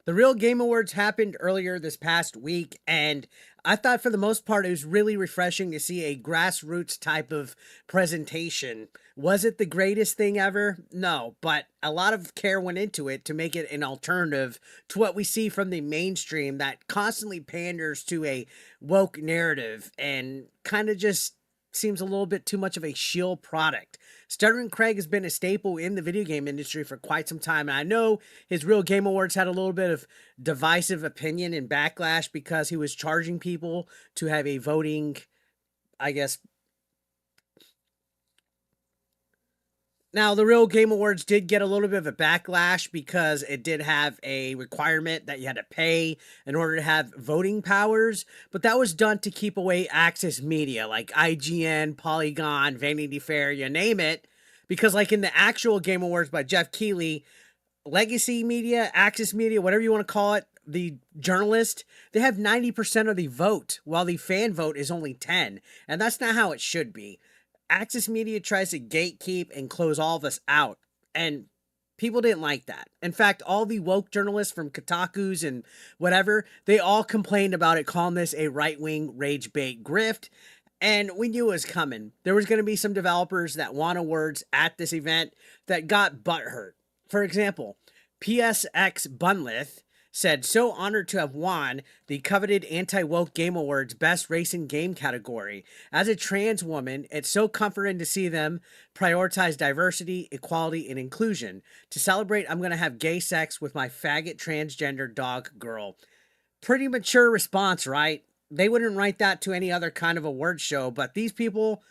The Real Game Awards happened earlier this past week, and I thought for the most part it was really refreshing to see a grassroots type of presentation. Was it the greatest thing ever? No, but a lot of care went into it to make it an alternative to what we see from the mainstream that constantly panders to a woke narrative and kind of just seems a little bit too much of a shill product. Stuttering Craig has been a staple in the video game industry for quite some time, and I know his Real Game Awards had a little bit of divisive opinion and backlash because he was charging people to have a voting, I guess. Now, the Real Game Awards did get a little bit of a backlash because it did have a requirement that you had to pay in order to have voting powers, but that was done to keep away access media like IGN, Polygon, Vanity Fair, you name it. Because, like in the actual Game Awards by Jeff Keighley, legacy media, access media, whatever you want to call it, the journalist, they have 90% of the vote, while the fan vote is only 10. And that's not how it should be. Access media tries to gatekeep and close all of us out. And people didn't like that. In fact, all the woke journalists from Kotaku's and whatever, they all complained about it, calling this a right-wing rage bait grift. And we knew it was coming. There was going to be some developers that won awards at this event that got butthurt. For example, PSX Bunlith said, so honored to have won the coveted Anti-Woke Game Awards Best Racing Game category. As a trans woman, it's so comforting to see them prioritize diversity, equality, and inclusion. To celebrate, I'm going to have gay sex with my faggot transgender dog girl. Pretty mature response, right? They wouldn't write that to any other kind of award show, but these people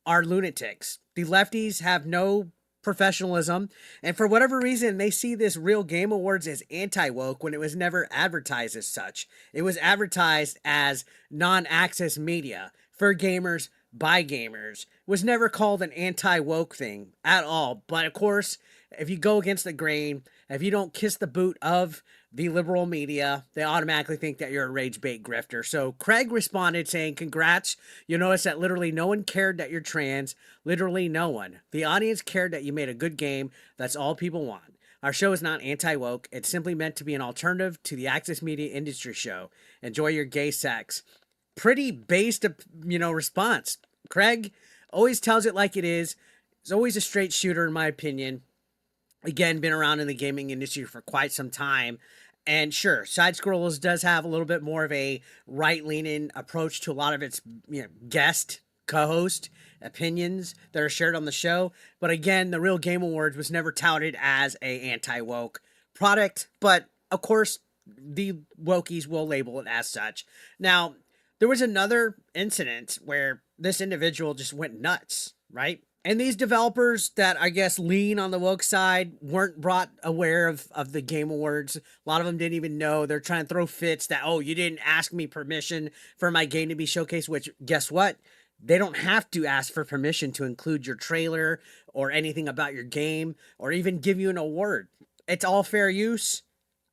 are lunatics. The lefties have no professionalism, and for whatever reason, they see this Real Game Awards as anti-woke when it was never advertised as such. It was advertised as non-access media for gamers by gamers. It was never called an anti-woke thing at all. But of course, if you go against the grain, if you don't kiss the boot of the liberal media, they automatically think that you're a rage bait grifter. So Craig responded saying, congrats. You notice that literally no one cared that you're trans. Literally no one. The audience cared that you made a good game. That's all people want. Our show is not anti-woke. It's simply meant to be an alternative to the access media industry show. Enjoy your gay sex. Pretty based, response. Craig always tells it like it is. He's always a straight shooter, in my opinion. Again, been around in the gaming industry for quite some time. And sure, Side Scrollers does have a little bit more of a right-leaning approach to a lot of its guest, co-host opinions that are shared on the show. But again, the Real Game Awards was never touted as a anti-woke product. But of course, the wokies will label it as such. Now, there was another incident where this individual just went nuts, right? And these developers that I guess lean on the woke side weren't brought aware of the Game Awards. A lot of them didn't even know. They're trying to throw fits that, oh, you didn't ask me permission for my game to be showcased, which guess what? They don't have to ask for permission to include your trailer or anything about your game or even give you an award. It's all fair use.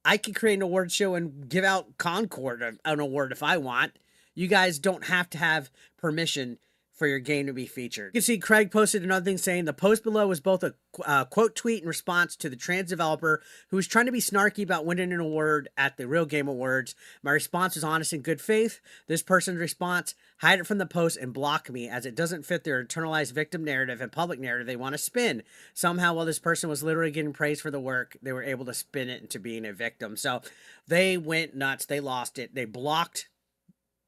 I could create an award show and give out Concord an award if I want. You guys don't have to have permission for your game to be featured. You can see Craig posted another thing saying the post below was both a quote tweet in response to the trans developer who was trying to be snarky about winning an award at the Real Game Awards. My response was honest and good faith. This person's response, hide it from the post and block me as it doesn't fit their internalized victim narrative and public narrative they want to spin. Somehow, while this person was literally getting praise for the work, they were able to spin it into being a victim. So they went nuts. They lost it. They blocked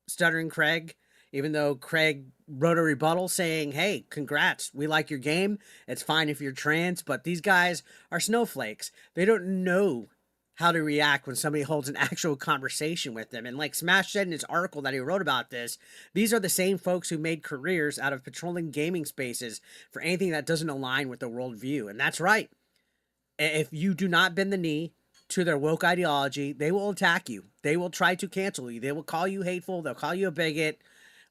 Stuttering Craig, even though Craig wrote a rebuttal saying, hey, congrats, we like your game. It's fine if you're trans, but these guys are snowflakes. They don't know how to react when somebody holds an actual conversation with them. And like Smash said in his article that he wrote about this, these are the same folks who made careers out of patrolling gaming spaces for anything that doesn't align with the worldview. And that's right. If you do not bend the knee to their woke ideology, they will attack you. They will try to cancel you. They will call you hateful. They'll call you a bigot.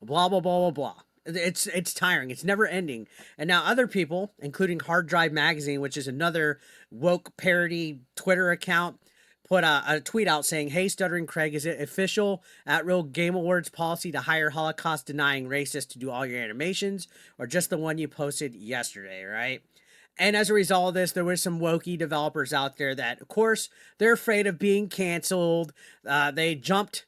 Blah, blah, blah, blah, blah. It's tiring. It's never ending. And now other people, including Hard Drive Magazine, which is another woke parody Twitter account, put a tweet out saying, hey, Stuttering Craig, is it official at Real Game Awards policy to hire Holocaust-denying racists to do all your animations, or just the one you posted yesterday, right? And as a result of this, there were some wokey developers out there that, of course, they're afraid of being canceled. They jumped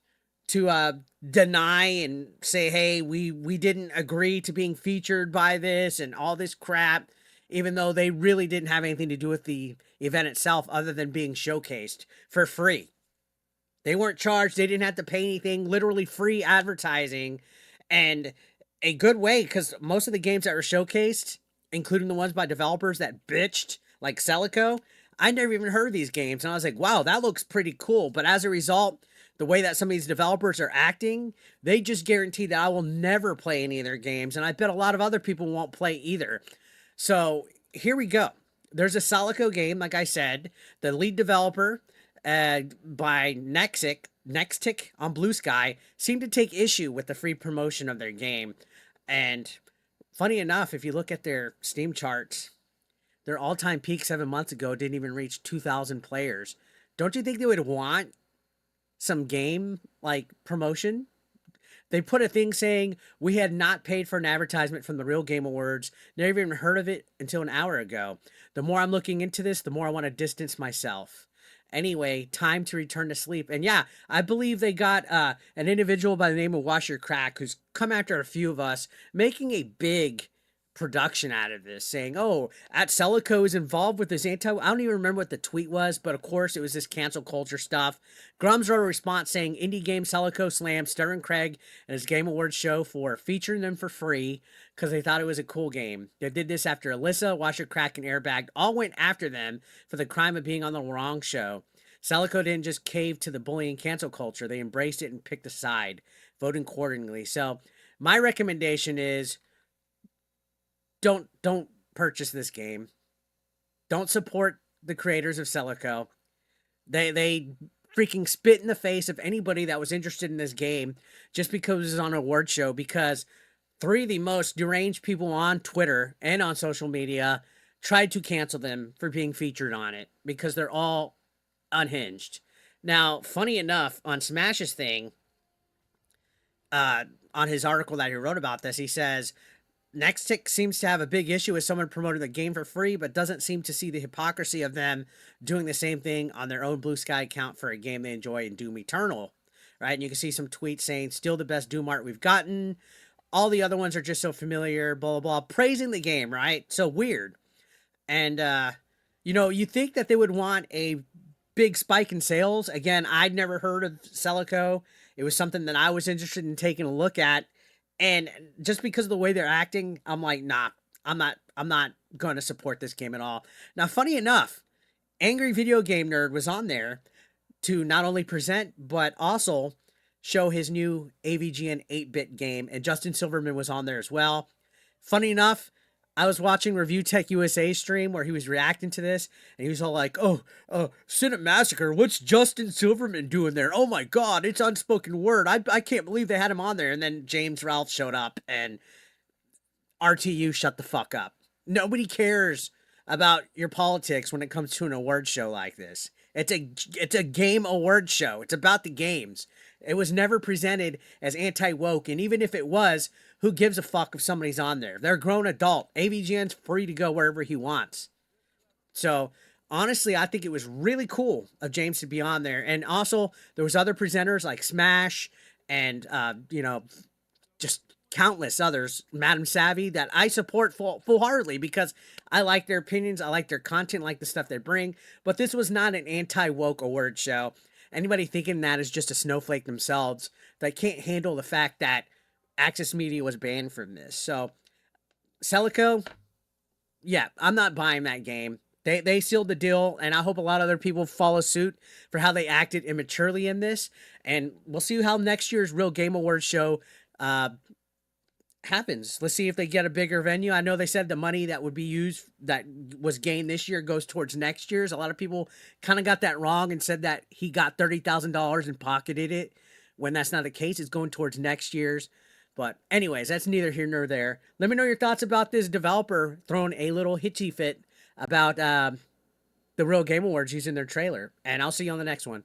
to deny and say, "Hey, we didn't agree to being featured by this and all this crap," even though they really didn't have anything to do with the event itself, other than being showcased for free. They weren't charged. They didn't have to pay anything. Literally free advertising, and a good way, because most of the games that were showcased, including the ones by developers that bitched, like Selaco, I never even heard of these games, and I was like, wow, that looks pretty cool. But as a result, the way that some of these developers are acting, they just guarantee that I will never play any of their games, and I bet a lot of other people won't play either. So here we go. There's a Selaco game, like I said. The lead developer, by Nexxtic on Blue Sky, seemed to take issue with the free promotion of their game. And funny enough, if you look at their Steam charts, their all-time peak 7 months ago didn't even reach 2,000 players. Don't you think they would want some game like promotion? They put a thing saying we had not paid for an advertisement from the Real Game Awards. Never even heard of it until an hour ago. The more I'm looking into this, the more I want to distance myself. Anyway, time to return to sleep. And yeah, I believe they got an individual by the name of Wash Your Crack, who's come after a few of us, making a big production out of this, saying, "Oh, at Selaco is involved with this anti." I don't even remember what the tweet was, but of course it was this cancel culture stuff. Grums wrote a response saying, "Indie game Selaco slammed Stuttering Craig and his Game Awards show for featuring them for free because they thought it was a cool game. They did this after Alyssa, Washer Crack, and Airbag all went after them for the crime of being on the wrong show. Selaco didn't just cave to the bullying cancel culture; they embraced it and picked a side, voting accordingly." So my recommendation is, don't purchase this game. Don't support the creators of Selaco. They freaking spit in the face of anybody that was interested in this game just because it's on an award show, because three of the most deranged people on Twitter and on social media tried to cancel them for being featured on it because they're all unhinged. Now, funny enough, on Smash's thing, on his article that he wrote about this, he says, Nexxtic seems to have a big issue with someone promoting the game for free, but doesn't seem to see the hypocrisy of them doing the same thing on their own Blue Sky account for a game they enjoy in Doom Eternal, right? And you can see some tweets saying, still the best Doom art we've gotten. All the other ones are just so familiar, blah, blah, blah, praising the game, right? So weird. And, you think that they would want a big spike in sales. Again, I'd never heard of Selaco. It was something that I was interested in taking a look at. And just because of the way they're acting, I'm like, nah, I'm not going to support this game at all. Now, funny enough, Angry Video Game Nerd was on there to not only present, but also show his new AVGN 8-bit game. And Justin Silverman was on there as well. Funny enough, I was watching Review Tech USA stream where he was reacting to this, and he was all like, "Oh, Cinema Massacre, what's Justin Silverman doing there? Oh my God, it's Unspoken Word. I can't believe they had him on there." And then James Ralph showed up, and RTU shut the fuck up. Nobody cares about your politics when it comes to an award show like this. It's a game award show. It's about the games. It was never presented as anti-woke, and even if it was, who gives a fuck if somebody's on there? They're a grown adult. AVGN's free to go wherever he wants. So honestly, I think it was really cool of James to be on there. And also, there was other presenters like Smash and, just countless others, Madam Savvy, that I support full-heartedly because I like their opinions, I like their content, I like the stuff they bring. But this was not an anti-woke award show. Anybody thinking that is just a snowflake themselves that can't handle the fact that Access Media was banned from this. So, Selaco, yeah, I'm not buying that game. They sealed the deal, and I hope a lot of other people follow suit for how they acted immaturely in this. And we'll see how next year's Real Game Awards show happens. Let's see if they get a bigger venue. I know they said the money that would be used, that was gained this year, goes towards next year's. A lot of people kind of got that wrong and said that he got $30,000 and pocketed it, when that's not the case. It's going towards next year's. But anyways, that's neither here nor there. Let me know your thoughts about this developer throwing a little hitchy fit about the Real Game Awards using their trailer. And I'll see you on the next one.